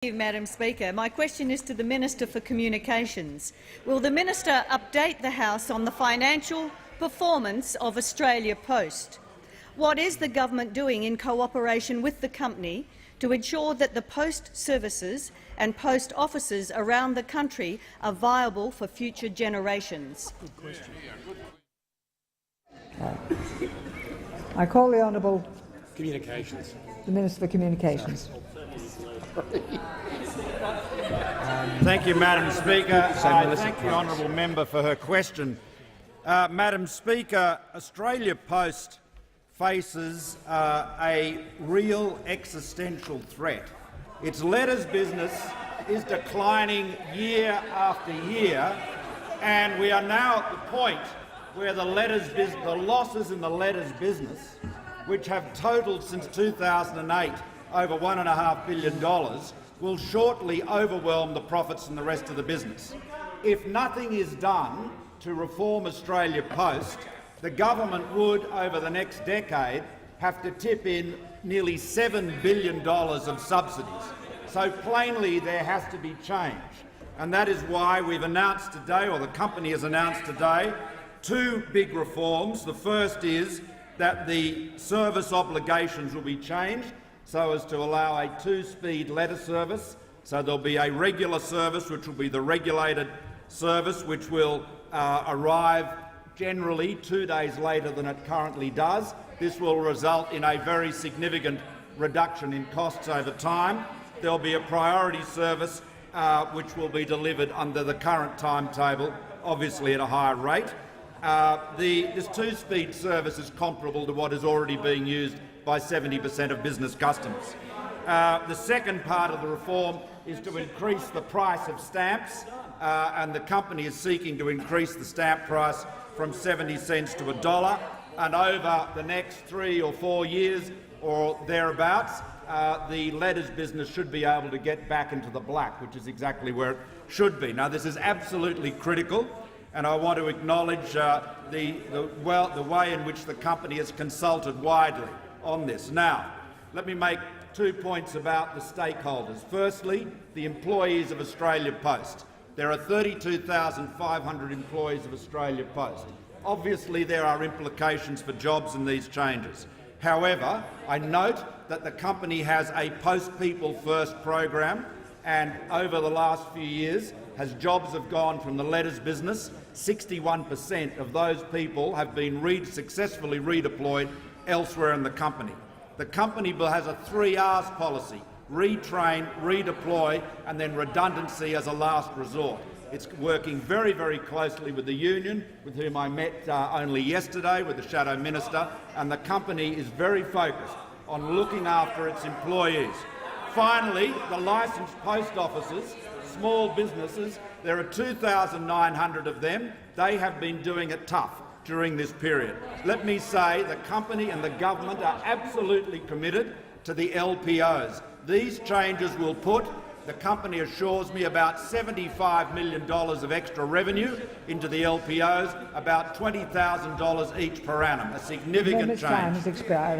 Thank you, Madam Speaker. My question is to the Minister for Communications. Will the Minister update the House on the financial performance of Australia Post? What is the government doing in cooperation with the company to ensure that the post services and post offices around the country are viable for future generations? Good question. I call the Honourable Communications. the Minister for Communications. Thank you, Madam Speaker. I thank the honourable member for her question. Madam Speaker, Australia Post faces a real existential threat. Its letters business is declining year after year, and we are now at the point where the losses in the letters business, which have totalled since 2008 over $1.5 billion, will shortly overwhelm the profits in the rest of the business. If nothing is done to reform Australia Post, the government would, over the next decade, have to tip in nearly $7 billion of subsidies. So plainly there has to be change. And that is why we've announced today, or the company has announced today, two big reforms. The first is that the service obligations will be changed so as to allow a two-speed letter service. So there'll be a regular service, which will be the regulated service, which will arrive generally 2 days later than it currently does. This will result in a very significant reduction in costs over time. There'll be a priority service which will be delivered under the current timetable, obviously at a higher rate. This two-speed service is comparable to what is already being used by 70% of business customers. The second part of the reform is to increase the price of stamps, and the company is seeking to increase the stamp price from 70 cents to $1. And over the next 3 or 4 years or thereabouts, the letters business should be able to get back into the black, which is exactly where it should be. Now, this is absolutely critical, and I want to acknowledge the way in which the company has consulted widely on this. Now, let me make 2 points about the stakeholders. Firstly, the employees of Australia Post. There are 32,500 employees of Australia Post. Obviously, there are implications for jobs in these changes. However, I note that the company has a Post People First program, and over the last few years, as jobs have gone from the letters business, 61% of those people have been successfully redeployed elsewhere in the company. The company has a 3 R's policy: retrain, redeploy, and then redundancy as a last resort. It's working very, very closely with the union, with whom I met only yesterday, with the Shadow Minister, and the company is very focused on looking after its employees. Finally, the licensed post offices, small businesses, there are 2,900 of them. They have been doing it tough during this period. Let me say the company and the government are absolutely committed to the LPOs. These changes will put, the company assures me, about $75 million of extra revenue into the LPOs, about $20,000 each per annum, a significant change. Time has expired.